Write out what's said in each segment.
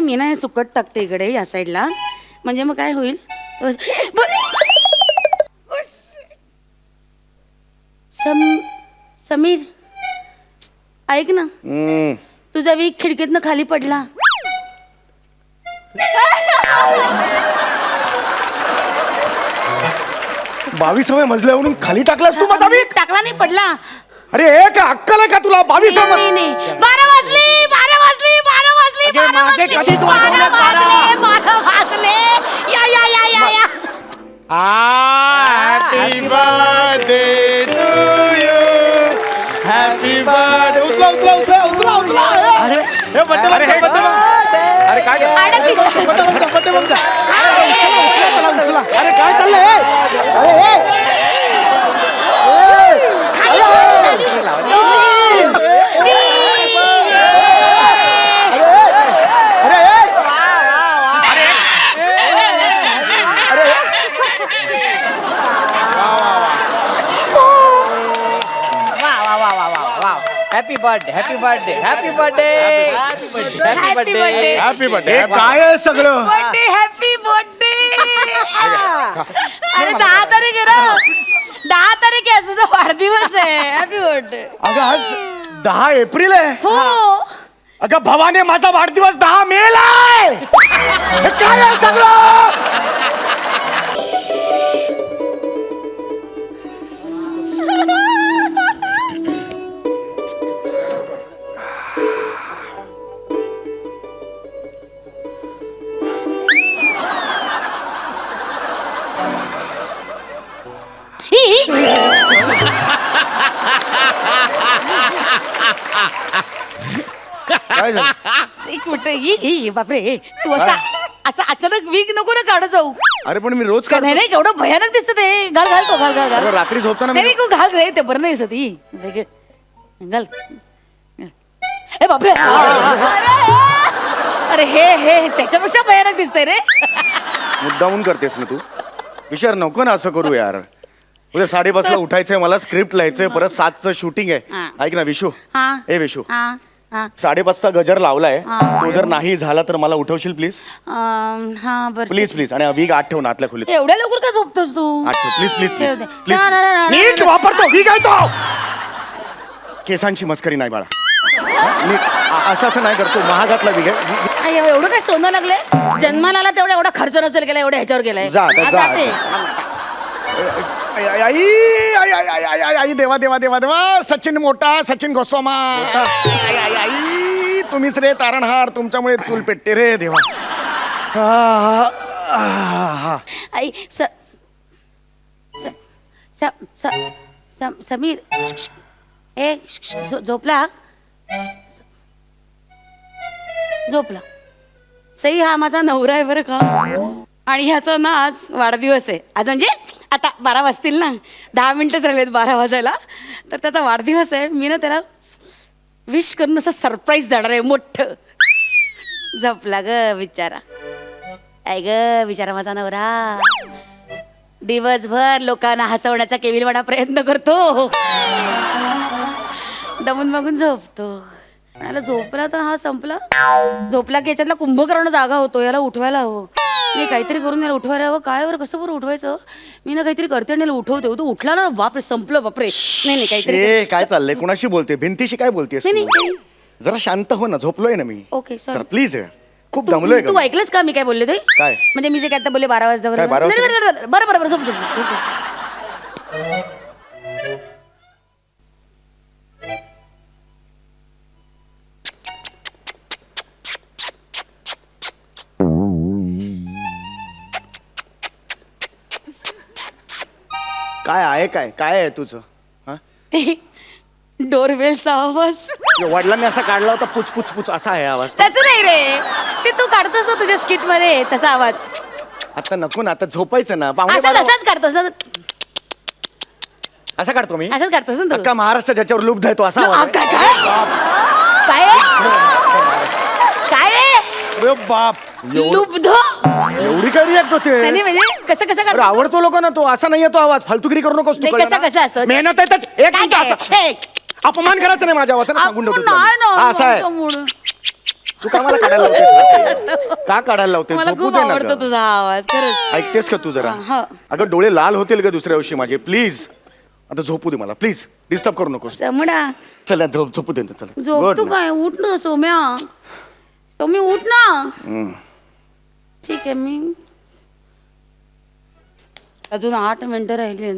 मी ना हे सुकट टाकते इकडे या साईडला, म्हणजे मग काय होईल. समीर ऐक ना, तुझा वीक खिडकीतनं खाली पडला. 22व्या मजल्यावरून खाली टाकलास तू माझा वीक? टाकला नाही, पडला. अरे का अक्कल आहे का तुला? 22व्या नाही नाही, 12 वाजले, 12 वाजले, 12 वाजले, अगे, 12 माझे वाजले, कधीच 12 वाजवले, वाजले, 12 वाजले. या या या या या. Happy birthday to you, happy birthday. उचला उचला उचला उचला उचला. अरे हे बर्थडे अरे काय अरे काय चाललंय? Happy birthday happy birthday happy birthday happy birthday happy birthday. काय आहे सगळं? Birthday, happy birthday. अरे 10 तारीख आहे ना, 10 तारीख आहे, तुझा वाढदिवस आहे. Happy birthday. अगं आज 10 एप्रिल आहे. हो, अगं भवाने, माझा वाढदिवस 10 मेला आहे. हे काय आहे सगळं? काय झालं? एक मिनिट. ही बापरे, तू असा असा अचानक वीक नको ना काढ जाऊ. अरे पण मी रोज नाही नाही, केवढं भयानक दिसत ते. घाल घाल तो, घाल घाल घाल. रात्री झोपताना नाही तू घाल रे, ते बरं नाही दिसत. ही घाल. ए बापरे, अरे हे त्याच्यापेक्षा भयानक दिसतंय रे. मुद्दामून करतेस ना तू? विचार नको ना असं करू यार. उद्या 5:30ला उठायचंय मला, स्क्रिप्ट लिहायचंय, परत 7चं शूटिंग आहे. ऐक ना विशू, ए विशू, 5:30चा गजर लावलाय, तो जर नाही झाला तर मला उठवशील प्लीज? हा बरं, प्लीज प्लीज. आणि वीक 8 ठेव ना आतल्या खोलीत. एवढ्या लवकर का झोपतोस तू? 8 ठेव प्लीज प्लीज ठेव प्लीज दे. प्लीज. नाही. नीट वापरतो वीक आहे तो. केसांची मस्करी नाही बाळा. नीट असं नाही करतो. महागातला वीक आहे. एवढं काय सोनं लागलंय? जन्माला आला तेवढा एवढा खर्च नसेल केला, एवढ्या ह्याच्यावर गेलाय. जा आता, जा जाते. आई आई आई आई आई आई आई आई देवा देवा देवा देवा. सचिन मोठा, सचिन गोस्वामा. आई आई आई, तुम्हीच रे तारणहार. तुमच्यामुळे चूल पेटते रे देवा. आई समीर, ए झोपला? झोपला. सई हा माझा नवरा आहे बरं का, आणि ह्याचा ना आज वाढदिवस आहे. आज म्हणजे आता 12 वाजतील ना, 10 मिनिटच राहिलेत 12 वाजायला. तर त्याचा वाढदिवस आहे. मी ना त्याला विश करून असं सरप्राईज देणार आहे मोठं. झोपला ग बिचारा. काय ग बिचारा माझा नवरा, दिवसभर लोकांना हसवण्याचा केविलवाणा प्रयत्न करतो, दमून बघून झोपतो. याला झोपला तर हा संपला. झोपला की याच्यातला कुंभकर्ण जागा होतो. याला उठवायला हवं. मी काहीतरी करून याला उठवायला हवं. काय बरं, कसं बरं उठवायचं? मी ना काहीतरी करते आणि याला उठवते. तो उठला ना, बापरे संपलं. बापरे नाही काहीतरी. काय चाललंय? कुणाशी बोलते? भिंतीशी काय बोलतेस? नाही. जरा शांत हो ना. झोपलोय ना मी. Okay sir please. खूप दमलोय. तू ऐकलंस का मी काय बोलले ते? काय म्हणजे मी जे काय आता बोलले 12 वाजता काय 12 वाजता? बरं झोप. काय आहे? काय आहे तुझं? ते डोरबेलचा आवाज वडिलांनी असा काढला होता, पुच पुच पुच असा आहे आवाज. तसं नाही रे, ते तू काढतोस ना तुझ्या स्किट मध्ये तसा आवाज. आता नको ना, आता झोपायचं ना. असाच काढतोस. असा काढतो मी. असंच काढतोस ना तू. अख्खा महाराष्ट्र ज्याच्यावर लुब्ध आहे तो असा आवाज आहे. काय काय रे बाप, लुब्ध एवढी काय रिॲक्ट होते? नाही म्हणजे कसं अरे काढतो? आवडतो लोकांना तो. असा नाहीये तो आवाज. फालतुगिरी करू नकोस तू. नाही, कळलं कसं ना? असतं? मेहनत आहे त्यात. एक मिनिट असं. काय अपमान करायचा नाही माझ्या आवाजाने, सांगून ठेवतो तुला नाही मी. हा, ना, असा आहे. म्हणून. तू काय मला काढायला लावतेस? का काढायला लावते? मला झोपू खूप दे ना आवडतो गं. तुझा हा आवाज खरंच. ऐकतेस का तू जरा? हा. अगं डोळे लाल होतील का दुसऱ्या दिवशी माझे? प्लीज आता झोपू दे मला, प्लीज डिस्टर्ब करू नकोस. समडा चला झोपू दे ना, चला. झोप Good तू night. काय उठ ना सोम्या. सोमी उठ ना. ठीक आहे मी अजून 8 मिनिटं राहिली.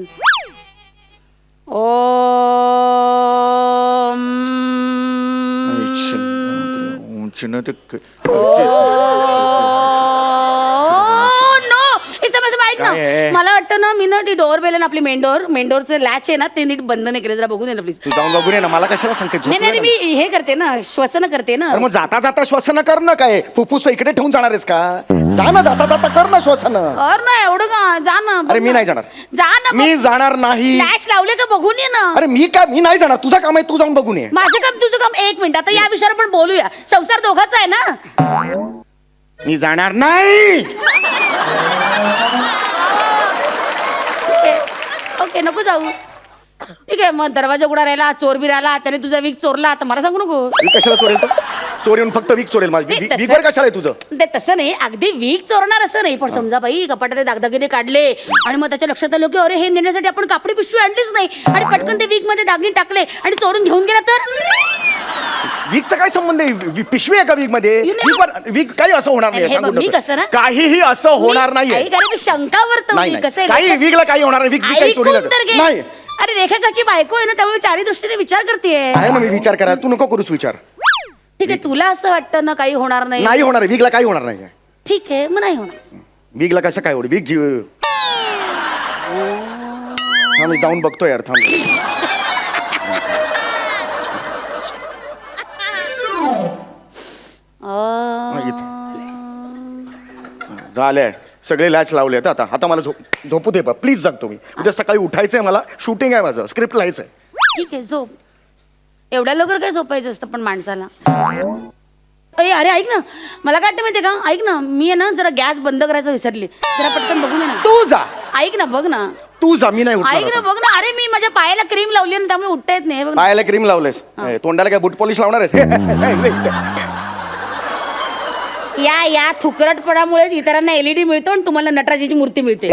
उंचीनं ते काय आहे? मला वाटतं ना मी ना ती डोअर बेल आहे ना आपली मेन डोरचं लॅच आहे ना ते नीट बंद नाही केलं. जरा बघून ये ना प्लीज. तू जाऊन बघून ये ना, मला कशाला सांगते? झोप नाही नाही नाही मी हे करते ना श्वसन करते ना. ना. अरे मग जाता जाता श्वसन कर ना. काय फुफ्फुस इकडे ठेवून जाणार आहेस का? जा ना, जाता जाता कर ना श्वसन. कर ना एवढं का जा ना. बघ अरे मी ना. नाही जाणार. जा ना मी जाणार नाही. लॅच लावले का बघून ये ना. अरे मी नाही जाणार. तुझं काम आहे, तू जाऊन बघून ये. माझं काम तुझं काम. 1 मिनिट आता या विषयावर पण बोलूया. संसार दोघाचा आहे ना. मी जाणार नाही. ओके नको जाऊ. ठीक आहे मग दरवाजा उघडा राहिला, चोर बी राहिला, त्याने तुझा वीक चोरला. आता मला सांगू नको. मी कशाला चोरेल? तो चोर येऊन फक्त वीक चोरेल माझी. नाही, तसं- वीकवर कशाला आहे तुझं? ते तसं नाही अगदी वीक चोरणार असं नाही. पण समजा बाई कपाटात दागदागिने काढले आणि मग त्याच्या लक्षात आलं की अरे हे नेण्यासाठी आपण कापडी पिशवी आणलीच नाही आणि पटकन ते वीक मध्ये दागिने टाकले आणि चोरून घेऊन गेला तर. वीकचा काय संबंध आहे? पिशवी आहे का वीक मध्ये? वीक काही असं होणार नाही. हे बघ, मी कसं ना- काहीही असं होणार नाहीये. मी शंका वर्तवली नाही कसं आहे काही लक्षात- वीकला काही होणार नाही. वीक काही ऐकून चोरीला तर घे. नाही. अरे लेखकाची बायको आहे ना त्यामुळे चारी दृष्टीने विचार करते. आहे ना, मी विचार करा. तू नको करूच विचार. ठीक आहे तुला असं वाटतं ना काही होणार नाही. नाही होणार. वीकला काही होणार नाही. ठीक आहे मग नाही होणार. वीकला कसं काय होईल? वीक जीव. हा मी जाऊन बघतो यार, थांब. झालंय सगळे लॅच लावले आता. आता मला झोपू दे बा प्लीज. जगतो मी. उद्या सकाळी उठायचंय मला. शूटिंग आहे माझं. स्क्रिप्ट लिहायचंय. ठीक आहे झोप. एवढ्या लवकर काय झोपायचं असतं पण माणसाला. अरे ऐक ना मला काय वाटतं माहितीये का? ऐक ना मी आहे ना जरा गॅस बंद करायचं विसरली. जरा पटकन बघून ये ना. तू जा. ऐक ना बघ ना. तू जा. मी नाही उठणार ऐक ना आता. बघ ना. अरे मी माझ्या पायाला क्रीम लावली ना त्यामुळे उठता येत नाही. बघ ना. पायाला क्रीम लावलेस? तोंडाला काय बूट पॉलिश लावणार आहेस? या थुकरटपणामुळेच इतरांना एलईडी मिळतो आणि तुम्हाला नटराजाची मूर्ती मिळते.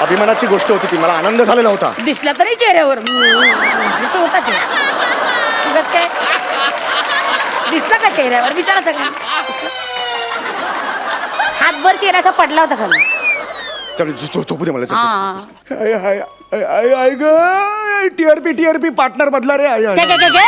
अभिमानाची गोष्ट होती ती. मला आनंद झालेला होता. दिसला तरी चेहऱ्यावर हसत होता चेहरा. उगाच काय दिसला का चेहऱ्यावर? विचारा सगळं. हातभर चेहरा असा पडला होता खाली. चल झोपू दे मला. हा. टीआरपी पार्टनर बदला रे. काय?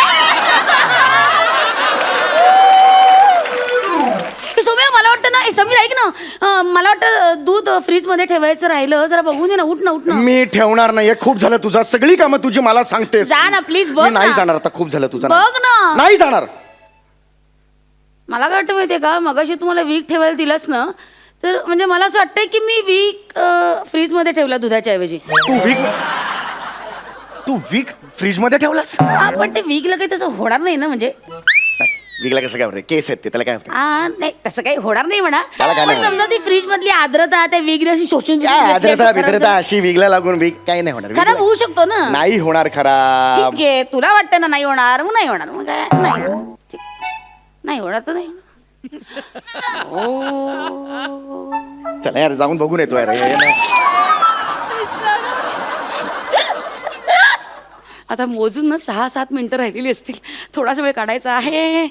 सोम्या मला वाटतं ना समीर ऐक ना मला वाटतं दूध फ्रीज मध्ये ठेवायचं राहिलं. जरा बघून दे ना. उठ ना. मी ठेवणार नाहीये. खूप झालं तुझा. सगळी कामं तुझी मला सांगतेस. जा ना प्लीज बघ मी नाही ना. जाणार आता. खूप झालं तुझं. बघ ना. नाही जाणार. मला काय वाटतं माहितीये का मगाशी तुम्हाला वीक ठेवायला दिलंस ना तर म्हणजे मला असं वाटतंय की मी वीक फ्रीज मध्ये ठेवला दुधाच्या ऐवजी. तू वीक फ्रीज मध्ये ठेवलास? पण ते वीकला काही तसं होणार नाही ना म्हणजे. वीकला कसं काय होतं? केस आहेत ते, त्याला काय होतं? नाही तसं काही होणार नाही म्हणा. त्याला काय पण नाही समजा ती फ्रीज मधली आर्द्रता त्या वीकने अशी शोषून आर्द्रता अशी वीकला लागून वीक काही नाही होणार. खराब होऊ शकतो ना. नाही होणार खराब. ठीक आहे तुला वाटतं ना नाही होणार मग नाही होणार. मग काय नाही होणार. ठीक. नाही होणार तर नाही. चला यार जाऊन बघून येतो यार. आता मोजून ना 6-7 मिनिटं राहिलेली असतील. थोडासा वेळ काढायचा आहे.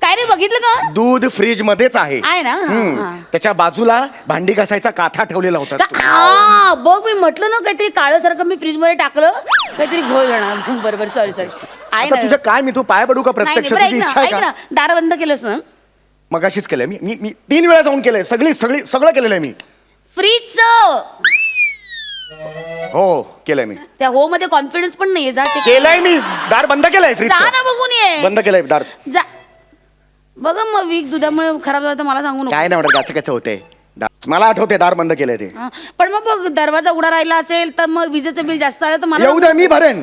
काय रे बघितलं का? दूध फ्रीज मध्येच आहे. आहे ना. त्याच्या बाजूला भांडी घासायचा काथा ठेवलेला होता. बघ मी म्हटलं ना काहीतरी काळं सारखं मी फ्रीज मध्ये टाकलं काहीतरी घोळ जाणार. बरोबर सॉरी आहे आता तुझं काय? मी तू पाय पडू का प्रत्यक्ष? तुझी इच्छा आहे का? दार बंद केलंस ना? मगाशीच केलंय मी 3 वेळा जाऊन केलंय. सगळं केलेलं आहे मी. फ्रीजचं हो केलंय मी. त्या हो मध्ये कॉन्फिडन्स पण नाहीये. जा केलंय मी. दार बंद केलंय फ्रीज. जा ना बघून ये. बंद केलंय दार. जा बघ मग वीक दुधामुळे खराब झालं तर मला सांगू नको. काय नाही म्हणत. गाचं कसं होतंय? मला आठवते दार बंद केलंय ते. पण मग बघ दरवाजा उघडा राहिला असेल तर मग विजेचं बिल जास्त आलं तर मला येऊ दे. मी भरेन.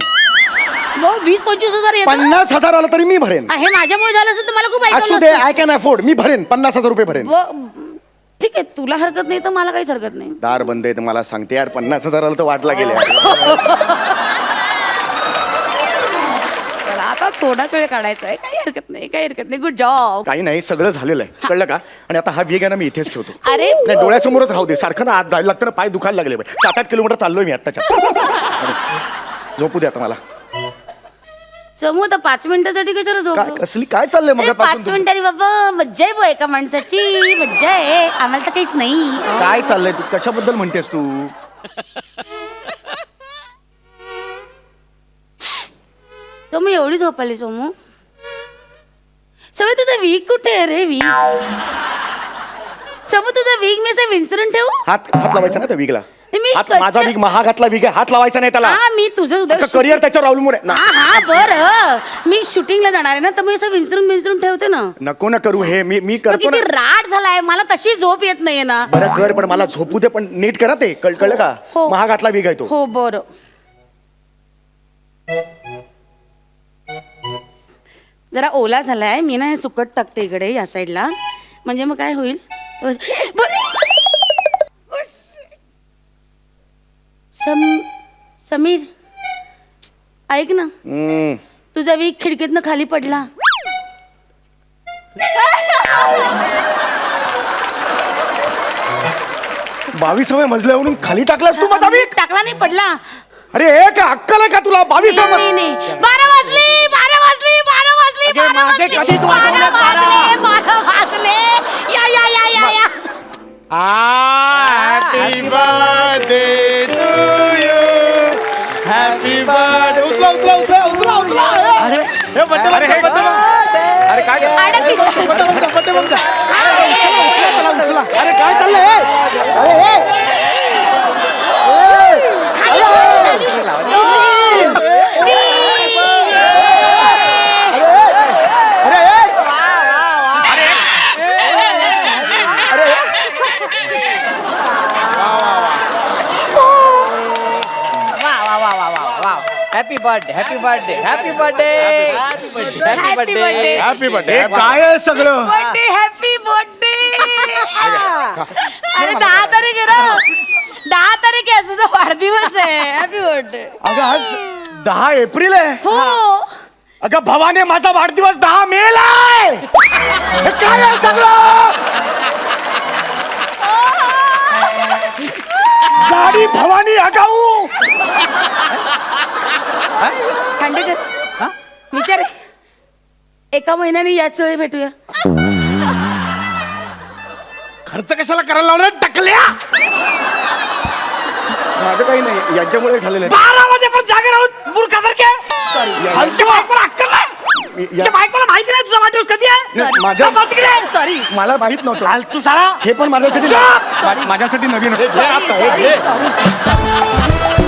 20-25 हजार येतं. 50,000 आलं तरी मी भरेन. हे माझ्यामुळे झालं असेल तर मला खूप असू दे. I can afford. मी भरेन. 50,000 रुपये भरेन. ठीक आहे तुला हरकत नाही तर मला काहीच हरकत नाही. दार बंद आहे तर मला सांगते यार. 50,000 आलं तर वाटला गेले. आता थोडाच वेळ काढायचा आहे. काही हरकत नाही, काही हरकत नाही. Good job. काही नाही, सगळं झालेलं आहे, कळलं का? आणि आता हा वेग आहे ना, मी इथेच ठेवतो. अरे नाही, डोळ्यासमोरच राहू दे. सारखं ना आत जायला लागतं ना, पाय दुखायला लागले. 7-8 किलोमीटर चाललोय मी आत्ताच्या. झोपू दे आता मला. समू आता 5 मिनिटासाठी कशाला काय झोप? कसली काय चाललंय मग 5 मिनिटांनी बाबा मज्जा आहे बुवा, एका माणसाची मज्जा आहे. आम्हाला तर काहीच नाही. काय चाललंय? तू कशाबद्दल म्हणतेस तू? सोमू एवढी झोप आली सोमू? समू तुझा वीक कुठे आहे रे? वीक समू तुझा वीक मी असं विंचरून ठेवू? हात लावायचा ना त्या विगला. मी हात, स्वच्छ- माझा विग महागातला विग आहे, हात लावायचा नाही त्याला. हा मी तुझं उद्या करिअर त्याच्यावर अवलंबून आहे ना. हा बरं मी शूटिंगला जाणार आहे ना, तर मी असं विंचरून ठेवते ना. नको ना करू हे, मी मग करतो किती ना. राट झालाय, मला तशी झोप येत नाहीये ना. बरं कर, पण मला झोपू दे, पण नीट करा ते. कळलं का? हो. महागातला विग आहे तो. हो बरं. जरा ओला झालाय, मी ना हे सुकट टाकते इकडे या साईडला, म्हणजे मग काय होईल. समीर ऐक ना, तुझा वीक खिडकीतनं खाली पडला. 22व्या मजल्यावरून खाली टाकलास तू माझा वीग? टाकला नाही, पडला. अरे हे का अक्कल आहे का तुला? 22व्या नाही नाही 12 वाजले. अगे, माझे कधीच वाजवलेत 12 वाजले. या या या या या. Happy birthday to you. Happy birthday. उचला उचला उचला उचला उचला. अरे हे बर्थडे अरे हे- बर्थडे. अरे काय अडतीस. Birthday birthday. अरे काय चाललंय? अरे happy birthday happy birthday happy birthday happy birthday. Happy birthday. हे काय आहे सगळं? Birthday happy birthday. अरे 10 तारीख आहे ना, 10 तारीख आहे, तुझा वाढदिवस आहे. Happy birthday. अगं आज 10 एप्रिल आहे. हो अगं भवाने, माझा वाढदिवस 10 मेला आहे. हे काय आहे सगळं? साडी भवानी आगाऊ. खांडेकर विचार, एका महिन्याने याच वेळी भेटूया. खर्च कशाला करायला लावला टकल्या? माझं काही नाही, यांच्यामुळे झालेलं आहे. 12 वाजे पण जागे राहून मूर्खासारखे. खालच्या बायकोला अक्कल नाही. या- त्या बायकोला माहिती नाही तुझा वाढदिवस कधी आहे. नाही, माझ्या- जा तिकडे. सॉरी मला माहित नव्हतं. तू साला हे पण माझ्यासाठी माझ्यासाठी नवीन आहे. हे आता, हे.